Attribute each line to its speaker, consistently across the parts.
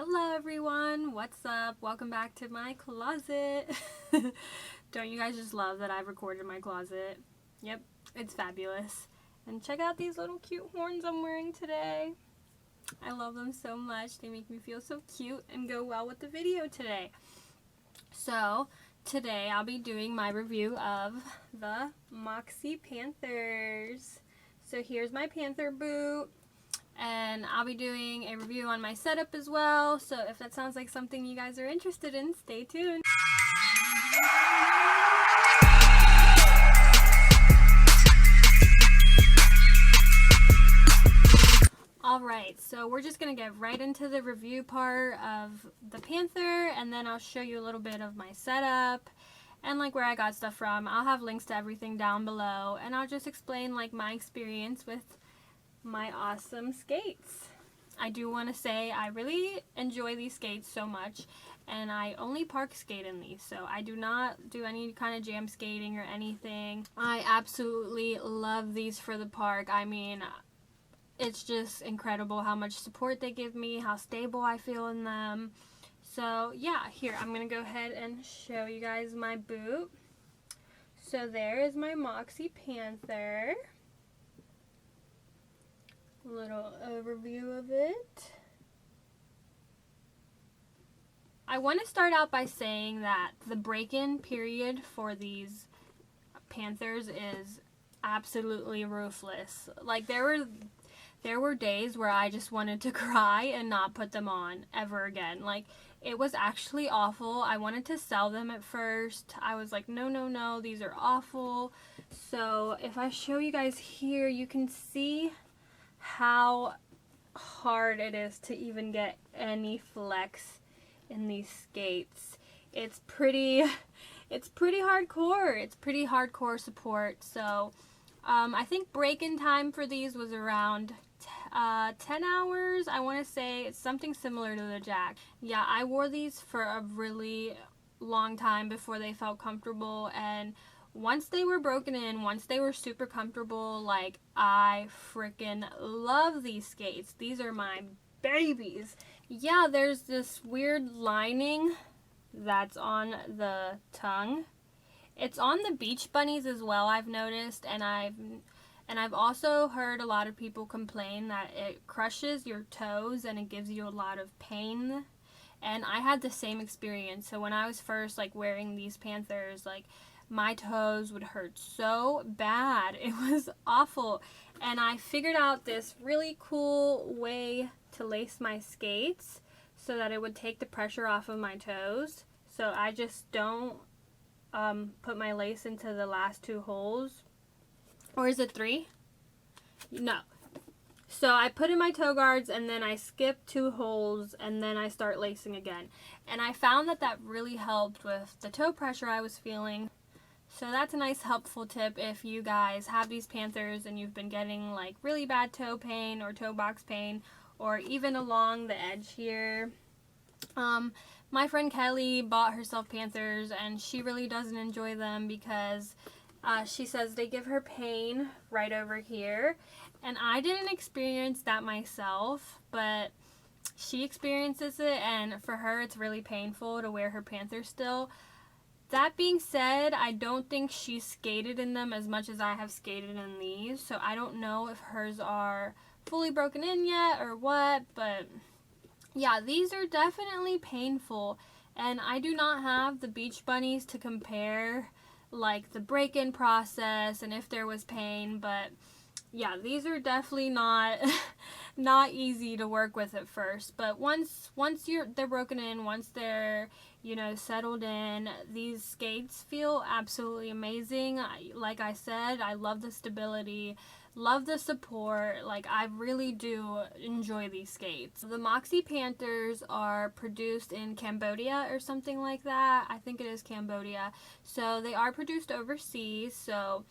Speaker 1: Hello everyone, what's up? Welcome back to my closet. Don't you guys just love that I've recorded my closet? Yep, it's fabulous. And check out these little cute horns I'm wearing today. I love them so much. They make me feel so cute and go well with the video today. So, today I'll be doing my review of the Moxi Panthers. So here's my Panther boot. And I'll be doing a review on my setup as well, so if that sounds like something you guys are interested in, stay tuned. Alright, so we're just going to get right into the review part of the Panther, and then I'll show you a little bit of my setup and like where I got stuff from. I'll have links to everything down below, and I'll just explain like my experience with my awesome skates. I do want to say I really enjoy these skates so much, and I only park skate in these, so I do not do any kind of jam skating or anything. I absolutely love these for the park. I mean, it's just incredible how much support they give me, how stable I feel in them. So yeah, here, I'm gonna go ahead and show you guys my boot. So there is my Moxi Panther. Little overview of it. I want to start out by saying that the break-in period for these Panthers is absolutely ruthless. Like there were days where I just wanted to cry and not put them on ever again. Like it was actually awful. I wanted to sell them at first. I was like, no, these are awful. So if I show you guys here, you can see how hard it is to even get any flex in these skates. It's pretty hardcore. It's pretty hardcore support. So I think break-in time for these was around 10 hours. I want to say it's something similar to the Jack. Yeah, I wore these for a really long time before they felt comfortable, and once they were broken in, once they were super comfortable, like, I freaking love these skates. These are my babies. Yeah, there's this weird lining that's on the tongue. It's on the Beach Bunnies as well, I've noticed, and I've also heard a lot of people complain that it crushes your toes and it gives you a lot of pain. And I had the same experience. So when I was first like wearing these Panthers, like my toes would hurt so bad. It was awful. And I figured out this really cool way to lace my skates so that it would take the pressure off of my toes. So I just don't put my lace into the last two holes. Or is it 3? No. So I put in my toe guards and then I skip 2 holes and then I start lacing again. And I found that that really helped with the toe pressure I was feeling. So that's a nice helpful tip if you guys have these Panthers and you've been getting like really bad toe pain or toe box pain, or even along the edge here. My friend Kelly bought herself Panthers and she really doesn't enjoy them because she says they give her pain right over here. And I didn't experience that myself, but she experiences it, and for her it's really painful to wear her Panthers still. That being said, I don't think she skated in them as much as I have skated in these, so I don't know if hers are fully broken in yet or what, but yeah, these are definitely painful, and I do not have the Beach Bunnies to compare like the break-in process and if there was pain, but yeah, these are definitely not easy to work with at first, but once they're broken in, once they're, you know, settled in, these skates feel absolutely amazing. Like I said, I love the stability, love the support. Like, I really do enjoy these skates. The Moxi Panthers are produced in Cambodia or something like that. I think it is Cambodia. So they are produced overseas, so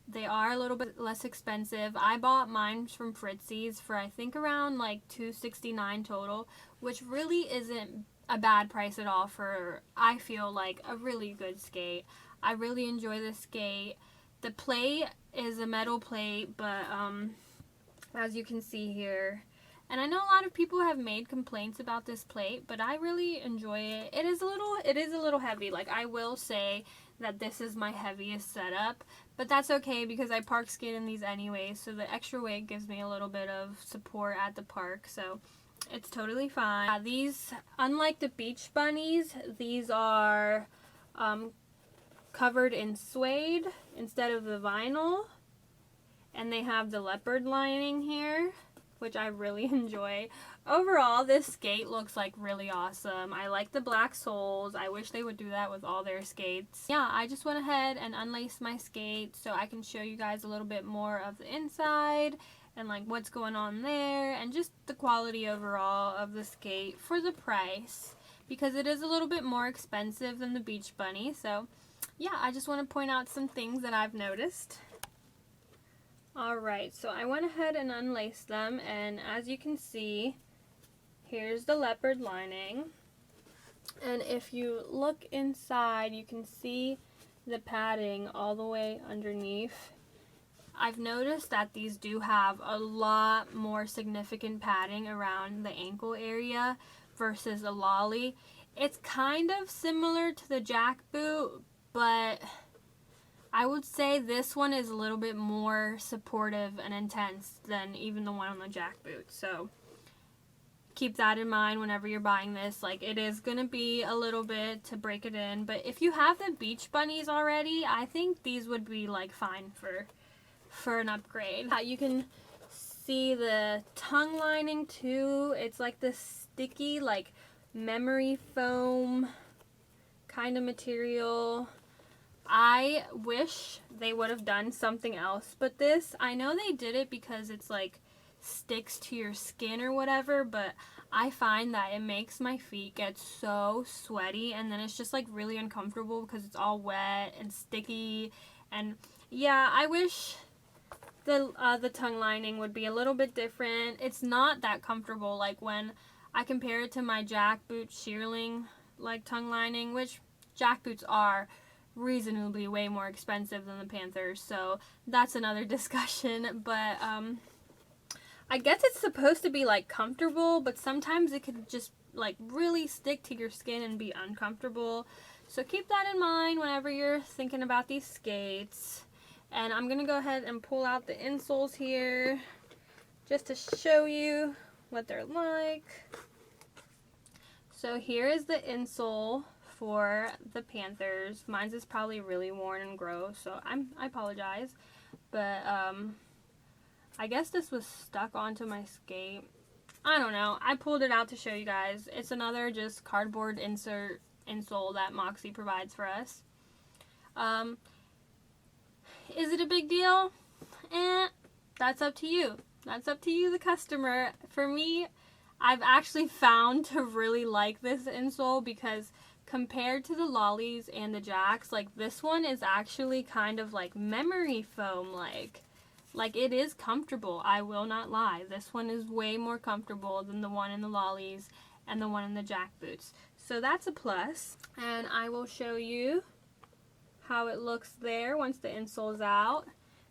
Speaker 1: they are a little bit less expensive. I bought mine from Fritzy's for I think around like $2.69 total, which really isn't a bad price at all for, I feel like, a really good skate. I really enjoy this skate. The plate is a metal plate, but as you can see here, And I know a lot of people have made complaints about this plate, but I really enjoy it. It is a little heavy. Like, I will say that this is my heaviest setup, but that's okay because I park skate in these anyway, so the extra weight gives me a little bit of support at the park, so it's totally fine. These, unlike the beach bunnies, these are covered in suede instead of the vinyl, and they have the leopard lining here, which I really enjoy. Overall, this skate looks like really awesome. I like the black soles. I wish they would do that with all their skates. Yeah, I just went ahead and unlaced my skate so I can show you guys a little bit more of the inside and like what's going on there and just the quality overall of the skate for the price, because it is a little bit more expensive than the Beach Bunny. So yeah, I just want to point out some things that I've noticed. Alright, so I went ahead and unlaced them, and as you can see, here's the leopard lining. And if you look inside, you can see the padding all the way underneath. I've noticed that these do have a lot more significant padding around the ankle area versus a lolly. It's kind of similar to the jack boot, but I would say this one is a little bit more supportive and intense than even the one on the jack boot. So keep that in mind whenever you're buying this. Like, it is going to be a little bit to break it in, but if you have the Beach Bunnies already, I think these would be like fine for an upgrade. You can see the tongue lining too. It's like this sticky, like memory foam kind of material. I wish they would have done something else, but this, I know they did it because it's like sticks to your skin or whatever, but I find that it makes my feet get so sweaty, and then it's just like really uncomfortable because it's all wet and sticky. And yeah, I wish the tongue lining would be a little bit different. It's not that comfortable. Like, when I compare it to my jack boot shearling like tongue lining, which jack boots are reasonably way more expensive than the Panthers, so that's another discussion. But I guess it's supposed to be like comfortable, but sometimes it could just like really stick to your skin and be uncomfortable. So keep that in mind whenever you're thinking about these skates. And I'm gonna go ahead and pull out the insoles here just to show you what they're like. So here is the insole for the Panthers. Mine's is probably really worn and gross, so I apologize. But I guess this was stuck onto my skate. I don't know. I pulled it out to show you guys. It's another just cardboard insole that Moxi provides for us. Is it a big deal? That's up to you. That's up to you, the customer. For me, I've actually found to really like this insole because compared to the lollies and the jacks, like, this one is actually kind of like memory foam, like it is comfortable. I will not lie. This one is way more comfortable than the one in the lollies and the one in the jack boots. So that's a plus. And I will show you how it looks there once the insole's out.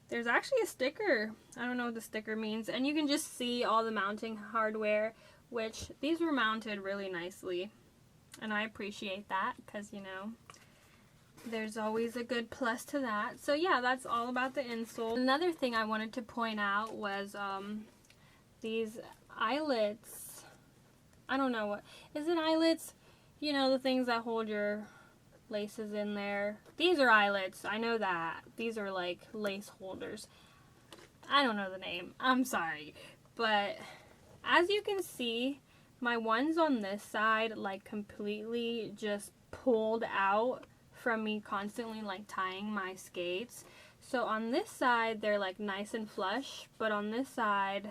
Speaker 1: There's actually a sticker. I don't know what the sticker means. And you can just see all the mounting hardware, which these were mounted really nicely. And I appreciate that because, you know, there's always a good plus to that. So yeah, that's all about the insole. Another thing I wanted to point out was these eyelets. I don't know what. Is it eyelets? You know, the things that hold your laces in there. These are eyelets. I know that. These are like lace holders. I don't know the name. I'm sorry. But as you can see, my ones on this side like completely just pulled out from me constantly like tying my skates. So on this side they're like nice and flush, but on this side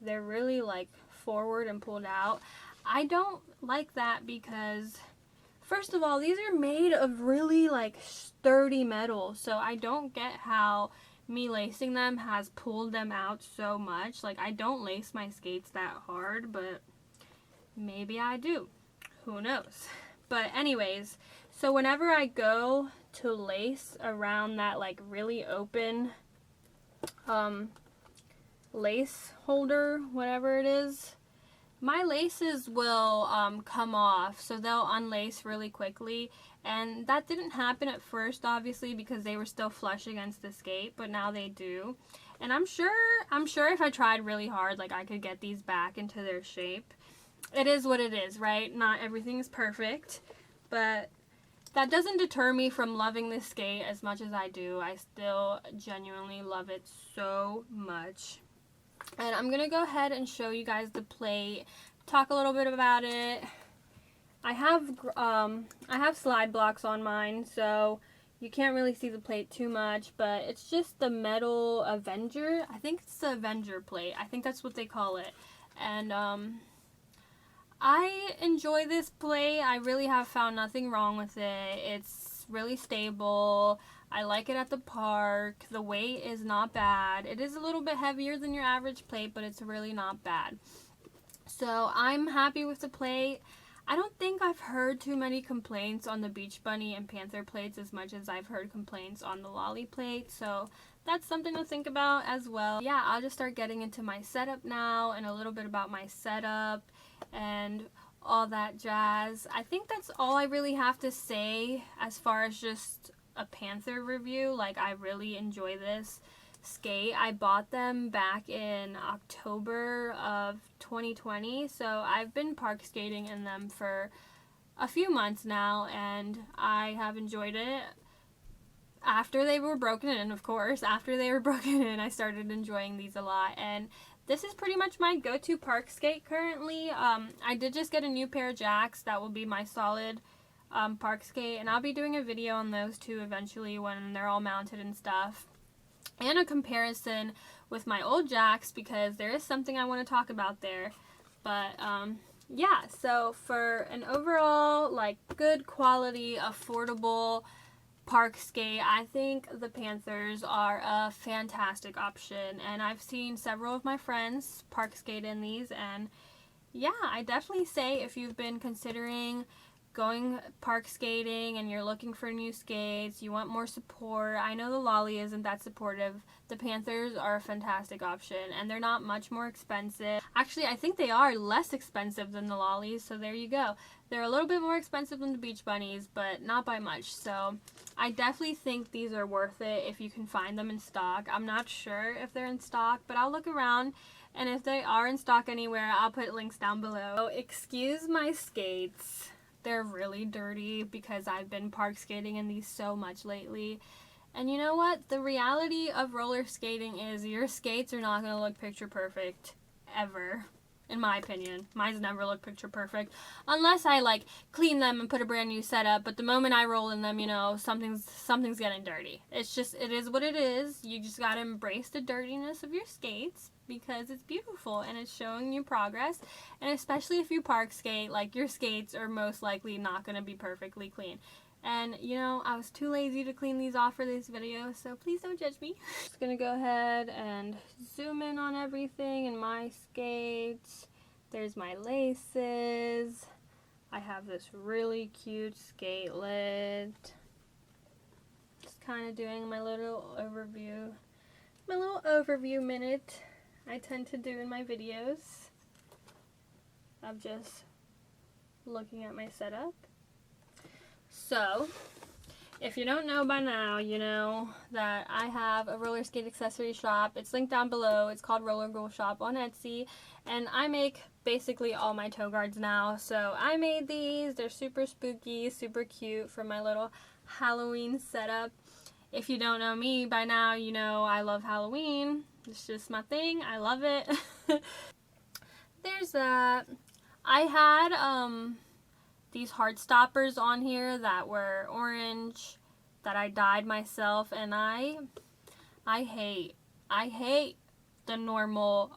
Speaker 1: they're really like forward and pulled out. I don't like that because, first of all, these are made of really like sturdy metal, so I don't get how me lacing them has pulled them out so much. Like, I don't lace my skates that hard, but maybe I do. Who knows? But anyways, so whenever I go to lace around that like really open lace holder, whatever it is, my laces will come off, so they'll unlace really quickly, and that didn't happen at first, obviously, because they were still flush against the skate, but now they do. And I'm sure if I tried really hard, like, I could get these back into their shape. It is what it is, right? Not everything is perfect, but that doesn't deter me from loving this skate as much as I do. I still genuinely love it so much. And I'm going to go ahead and show you guys the plate, talk a little bit about it. I have slide blocks on mine, so you can't really see the plate too much, but it's just the metal Avenger. I think it's the Avenger plate. I think that's what they call it. And I enjoy this plate. I really have found nothing wrong with it. It's really stable. I like it at the park. The weight is not bad. It is a little bit heavier than your average plate, but it's really not bad. So I'm happy with the plate. I don't think I've heard too many complaints on the Beach Bunny and Panther plates as much as I've heard complaints on the Lolly plate. So that's something to think about as well. Yeah, I'll just start getting into my setup now and a little bit about my setup and all that jazz. I think that's all I really have to say as far as just a Panther review. Like, I really enjoy this skate. I bought them back in October of 2020, so I've been park skating in them for a few months now, and I have enjoyed it. After they were broken in, of course, after they were broken in, I started enjoying these a lot, and this is pretty much my go-to park skate currently. I did just get a new pair of jacks that will be my solid park skate, and I'll be doing a video on those too eventually when they're all mounted and stuff, and a comparison with my old jacks, because there is something I want to talk about there. But yeah, so for an overall, like, good quality, affordable park skate, I think the Panthers are a fantastic option, and I've seen several of my friends park skate in these, and yeah, I definitely say if you've been considering going park skating and you're looking for new skates, you want more support. I know the Lolly isn't that supportive. The Panthers are a fantastic option, and they're not much more expensive. Actually, I think they are less expensive than the Lollies, so there you go. They're a little bit more expensive than the Beach Bunnies, but not by much. So I definitely think these are worth it if you can find them in stock. I'm not sure if they're in stock, but I'll look around, and if they are in stock anywhere, I'll put links down below. So excuse my skates. They're really dirty because I've been park skating in these so much lately. And you know what? The reality of roller skating is your skates are not going to look picture perfect ever, in my opinion. Mine's never look picture perfect unless I like clean them and put a brand new setup. But the moment I roll in them, you know, something's getting dirty. It's just, it is what it is. You just got to embrace the dirtiness of your skates, because it's beautiful and it's showing you progress. And especially if you park skate, like, your skates are most likely not going to be perfectly clean. And, you know, I was too lazy to clean these off for this video, so please don't judge me. Just going to go ahead and zoom in on everything in my skates. There's my laces. I have this really cute skatelet. Just kind of doing my little overview minute I tend to do in my videos of just looking at my setup. So, if you don't know by now, you know that I have a roller skate accessory shop. It's linked down below. It's called Roller Girl Shop on Etsy, and I make basically all my toe guards now. So I made these. They're super spooky, super cute for my little Halloween setup. If you don't know me by now, you know I love Halloween. It's just my thing. I love it. There's that. I had these heart stoppers on here that were orange that I dyed myself, and I hate the normal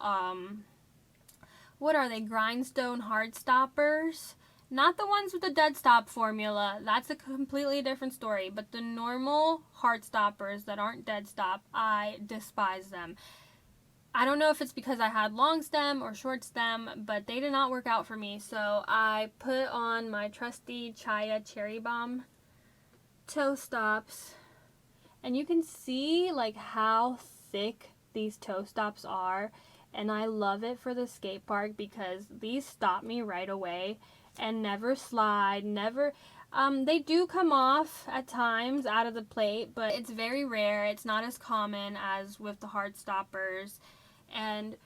Speaker 1: what are they, grindstone heart stoppers. Not the ones with the dead stop formula. That's a completely different story. But the normal heart stoppers that aren't dead stop, I despise them. I don't know if it's because I had long stem or short stem, but they did not work out for me. So I put on my trusty Chaya Cherry Bomb toe stops. And you can see like how thick these toe stops are, and I love it for the skate park because these stop me right away and never slide, never. They do come off at times out of the plate, but it's very rare. It's not as common as with the hard stoppers. And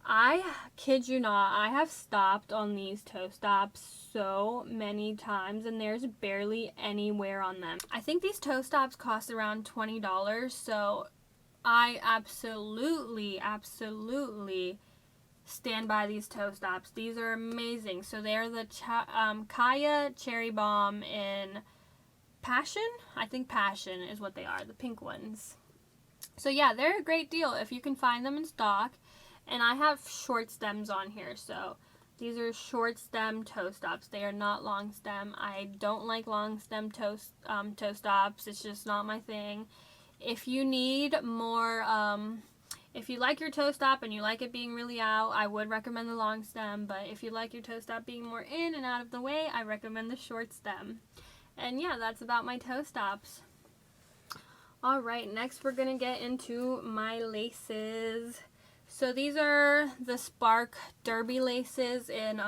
Speaker 1: I kid you not, I have stopped on these toe stops so many times and there's barely any wear on them. I think these toe stops cost around $20, so I absolutely stand by these toe stops. These are amazing. So they're the Kaya Cherry Bomb in Passion. I think Passion is what they are, the pink ones. So yeah, they're a great deal if you can find them in stock. And I have short stems on here, so these are short stem toe stops. They are not long stem. I don't like long stem toe stops. It's just not my thing. If you need more, if you like your toe stop and you like it being really out, I would recommend the long stem. But if you like your toe stop being more in and out of the way, I recommend the short stem. And yeah, that's about my toe stops. Alright, next we're going to get into my laces. So these are the Spark Derby laces in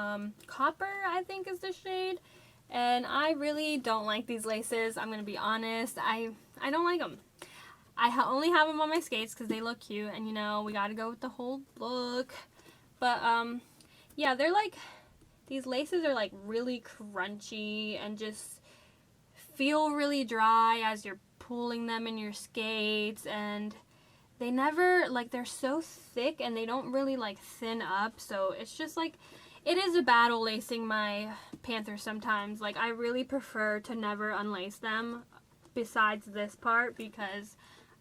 Speaker 1: Copper, I think is the shade. And I really don't like these laces. I'm going to be honest. I don't like them. I only have them on my skates because they look cute, and you know, we gotta go with the whole look. But, yeah, they're like, these laces are like really crunchy and just feel really dry as you're pulling them in your skates, and they never, like, they're so thick and they don't really like thin up, so it's just like, it is a battle lacing my Panther sometimes. Like, I really prefer to never unlace them besides this part because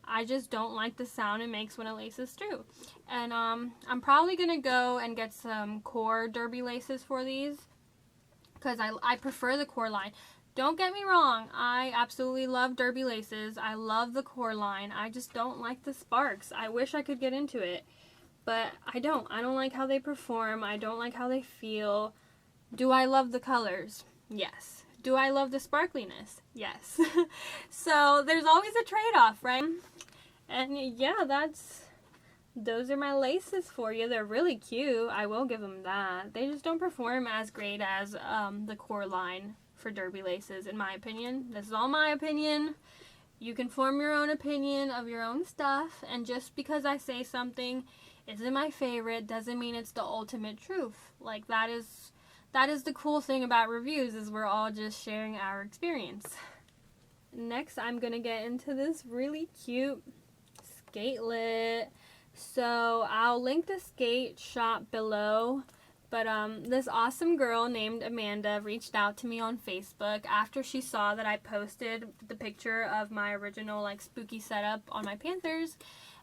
Speaker 1: I just don't like the sound it makes when it laces through. And I'm probably going to go and get some core derby laces for these because I prefer the core line. Don't get me wrong, I absolutely love derby laces. I love the core line. I just don't like the sparks. I wish I could get into it, but I don't. I don't like how they perform. I don't like how they feel. Do I love the colors? Yes. Do I love the sparkliness? Yes. So there's always a trade-off, right? And yeah, those are my laces for you. They're really cute. I will give them that. They just don't perform as great as the core line for derby laces, in my opinion. This is all my opinion. You can form your own opinion of your own stuff, and just because I say something isn't my favorite doesn't mean it's the ultimate truth. Like, that is the cool thing about reviews, is we're all just sharing our experience. Next, I'm going to get into this really cute Skatelet. So, I'll link the skate shop below. But this awesome girl named Amanda reached out to me on Facebook after she saw that I posted the picture of my original, like, spooky setup on my Panthers.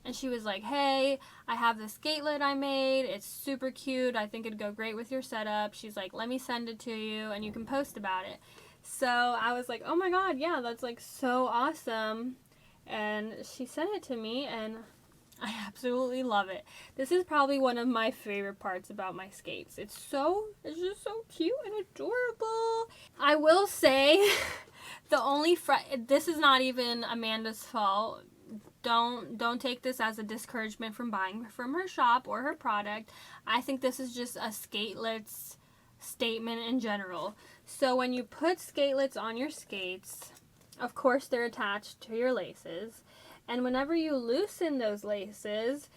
Speaker 1: And she was like, hey, I have this skatelet I made. It's super cute. I think it'd go great with your setup. She's like, let me send it to you and you can post about it. So I was like, oh my god, yeah, that's like so awesome. And she sent it to me and I absolutely love it. This is probably one of my favorite parts about my skates. It's just so cute and adorable. I will say, this is not even Amanda's fault. Don't take this as a discouragement from buying from her shop or her product. I think this is just a skatelet's statement in general. So when you put skatelets on your skates, of course they're attached to your laces. And whenever you loosen those laces,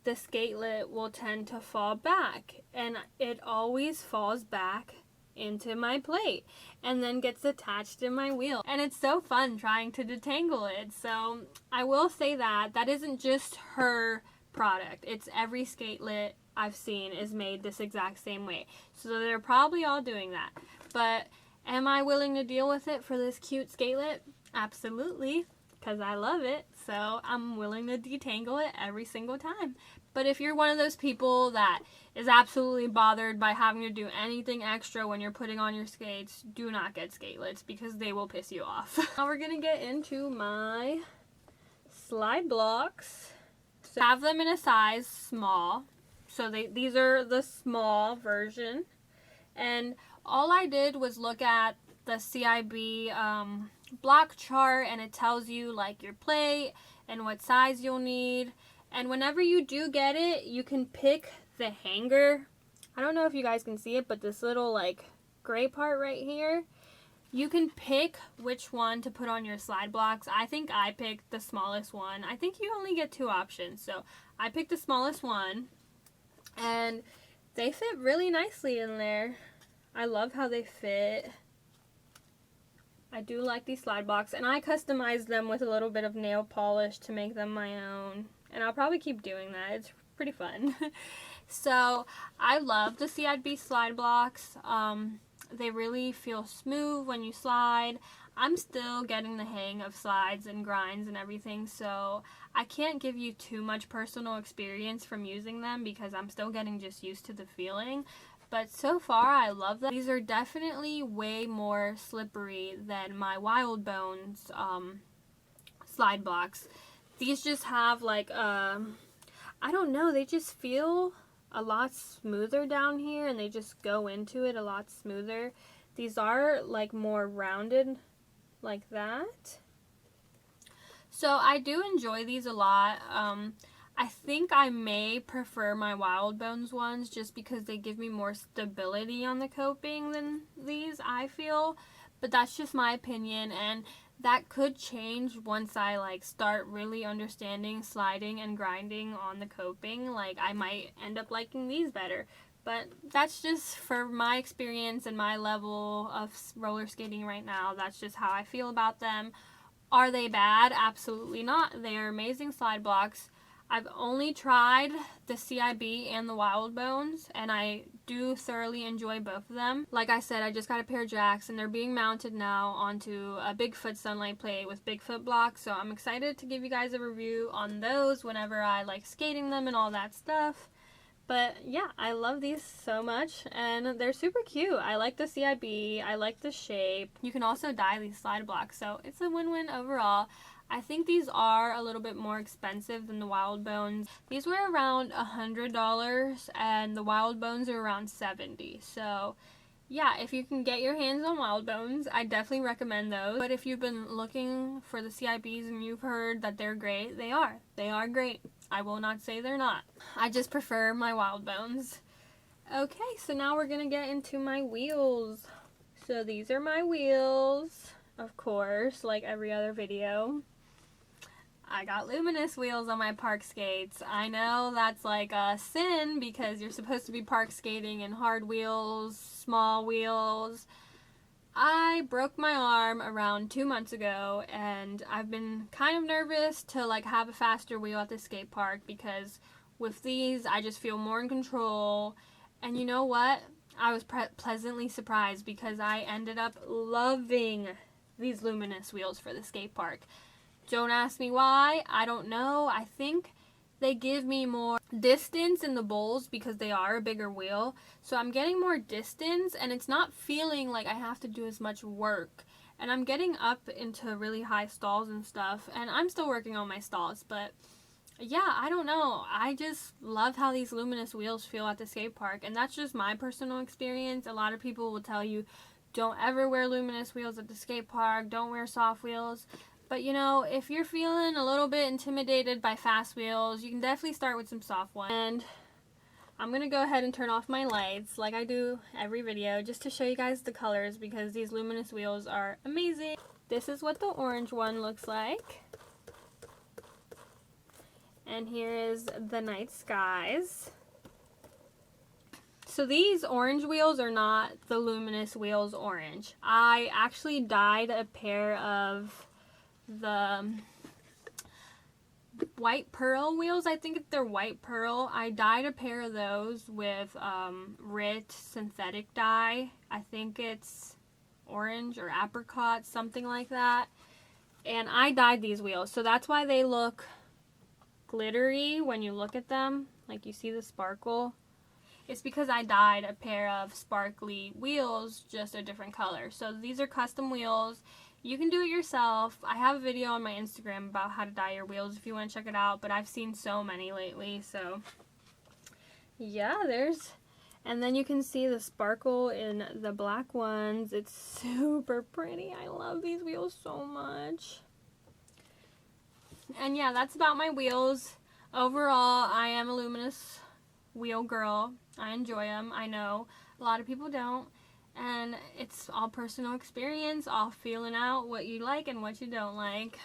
Speaker 1: the skatelet will tend to fall back. And it always falls back into my plate and then gets attached in my wheel. And it's so fun trying to detangle it. So I will say that isn't just her product. It's every skatelet I've seen is made this exact same way. So they're probably all doing that. But am I willing to deal with it for this cute skatelet? Absolutely, because I love it. So I'm willing to detangle it every single time. But if you're one of those people that is absolutely bothered by having to do anything extra when you're putting on your skates, do not get skatelets because they will piss you off. Now we're going to get into my slide blocks. So I have them in a size small. So these are the small version. And all I did was look at the CIB block chart, and it tells you like your plate and what size you'll need. And whenever you do get it, you can pick the hanger. I don't know if you guys can see it, but this little like gray part right here, you can pick which one to put on your slide blocks. I think I picked the smallest one. I think you only get 2 options, so I picked the smallest one, and they fit really nicely in there. I love how they fit. I do like these slide blocks, and I customized them with a little bit of nail polish to make them my own, and I'll probably keep doing that. It's pretty fun. So I love the CIB slide blocks. They really feel smooth when you slide. I'm still getting the hang of slides and grinds and everything, so I can't give you too much personal experience from using them because I'm still getting just used to the feeling. But so far, I love them. These are definitely way more slippery than my Wild Bones slide blocks. These just have like, I don't know, they just feel a lot smoother down here, and they just go into it a lot smoother. These are like more rounded like that. So I do enjoy these a lot. I think I may prefer my Wild Bones ones just because they give me more stability on the coping than these, I feel. But that's just my opinion, and that could change once I like start really understanding sliding and grinding on the coping. Like I might end up liking these better. But that's just for my experience and my level of roller skating right now. That's just how I feel about them. Are they bad? Absolutely not. They are amazing slide blocks. I've only tried the CIB and the Wild Bones, and I do thoroughly enjoy both of them. Like I said, I just got a pair of jacks, and they're being mounted now onto a Bigfoot Sunlight plate with Bigfoot blocks, so I'm excited to give you guys a review on those whenever I like skating them and all that stuff. But yeah, I love these so much, and they're super cute. I like the CIB, I like the shape. You can also dye these slide blocks, so it's a win-win overall. I think these are a little bit more expensive than the Wild Bones. These were around $100, and the Wild Bones are around $70. So yeah, if you can get your hands on Wild Bones, I definitely recommend those. But if you've been looking for the CIBs and you've heard that they're great, they are. They are great. I will not say they're not. I just prefer my Wild Bones. Okay, so now we're gonna get into my wheels. So these are my wheels, of course, like every other video. I got luminous wheels on my park skates. I know that's like a sin because you're supposed to be park skating in hard wheels, small wheels. I broke my arm around 2 months ago, and I've been kind of nervous to like have a faster wheel at the skate park because with these I just feel more in control. And you know what? I was pleasantly surprised because I ended up loving these luminous wheels for the skate park. Don't ask me why. I don't know. I think they give me more distance in the bowls because they are a bigger wheel. So I'm getting more distance, and it's not feeling like I have to do as much work. And I'm getting up into really high stalls and stuff. And I'm still working on my stalls. But yeah, I don't know. I just love how these luminous wheels feel at the skate park. And that's just my personal experience. A lot of people will tell you, don't ever wear luminous wheels at the skate park. Don't wear soft wheels. But you know, if you're feeling a little bit intimidated by fast wheels, you can definitely start with some soft ones. And I'm going to go ahead and turn off my lights like I do every video just to show you guys the colors because these luminous wheels are amazing. This is what the orange one looks like. And here is the night skies. So these orange wheels are not the luminous wheels orange. I actually dyed a pair of the white pearl wheels. I think they're white pearl. I dyed a pair of those with Rit synthetic dye. I think it's orange or apricot, something like that. And I dyed these wheels, so that's why they look glittery when you look at them. Like you see the sparkle. It's because I dyed a pair of sparkly wheels, just a different color. So these are custom wheels. You can do it yourself. I have a video on my Instagram about how to dye your wheels if you want to check it out, but I've seen so many lately, so yeah, and then you can see the sparkle in the black ones. It's super pretty. I love these wheels so much. And yeah, that's about my wheels. overall, I am a luminous wheel girl. I enjoy them. I know a lot of people don't. And it's all personal experience, all feeling out what you like and what you don't like.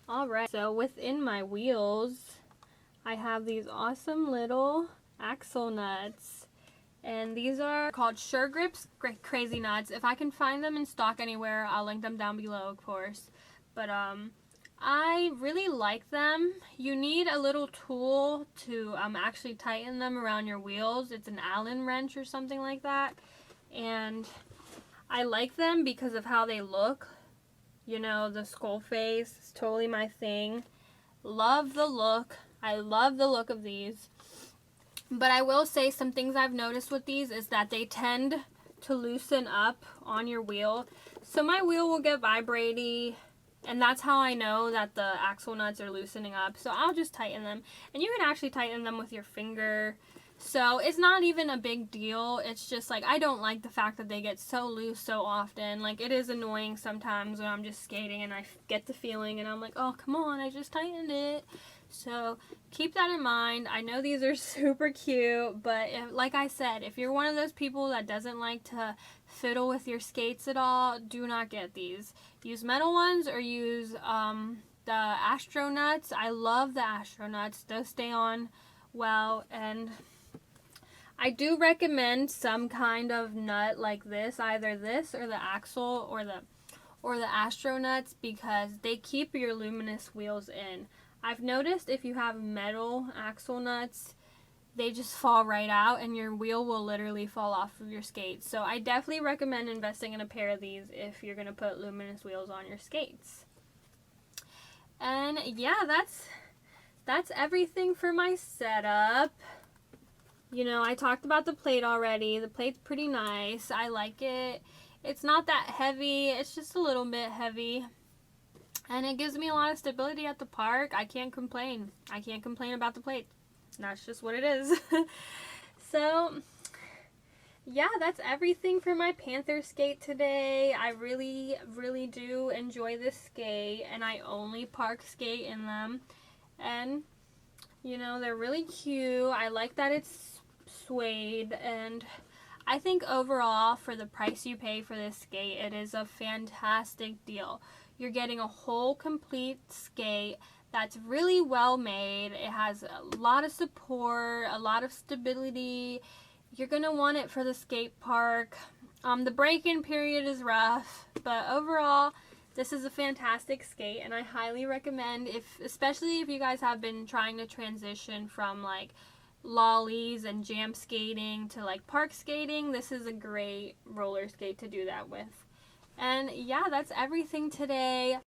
Speaker 1: Alright, so within my wheels, I have these awesome little axle nuts. And these are called Sure Grips Crazy Nuts. If I can find them in stock anywhere, I'll link them down below, of course. But I really like them. You need a little tool to actually tighten them around your wheels. It's an Allen wrench or something like that. And I like them because of how they look. You know, the skull face is totally my thing. Love the look. I love the look of these. But I will say some things I've noticed with these is that they tend to loosen up on your wheel. So my wheel will get vibrating, and that's how I know that the axle nuts are loosening up. So I'll just tighten them. And you can actually tighten them with your finger. So it's not even a big deal. It's just like I don't like the fact that they get so loose so often. Like it is annoying sometimes when I'm just skating and I get the feeling and I'm like, oh, come on, I just tightened it. So keep that in mind. I know these are super cute, but like I said, if you're one of those people that doesn't like to fiddle with your skates at all, do not get these. Use metal ones or use the astronauts. I love the astronauts. Those stay on well, and I do recommend some kind of nut like this, either this or the axle or the astronauts, because they keep your luminous wheels in. I've noticed if you have metal axle nuts, they just fall right out and your wheel will literally fall off of your skates. So I definitely recommend investing in a pair of these if you're going to put luminous wheels on your skates. And yeah, that's everything for my setup. You know, I talked about the plate already. The plate's pretty nice. I like it. It's not that heavy. It's just a little bit heavy. And it gives me a lot of stability at the park. I can't complain. I can't complain about the plate. That's just what it is. So, yeah, that's everything for my Panther skate today. I really, really do enjoy this skate. And I only park skate in them. And, you know, they're really cute. I like that it's suede, and I think overall for the price you pay for this skate, it is a fantastic deal. You're getting a whole complete skate that's really well made. It has a lot of support, a lot of stability. You're gonna want it for the skate park. The break-in period is rough, but overall this is a fantastic skate, and I highly recommend, especially if you guys have been trying to transition from like lollies and jam skating to like park skating, this is a great roller skate to do that with. And yeah, that's everything today.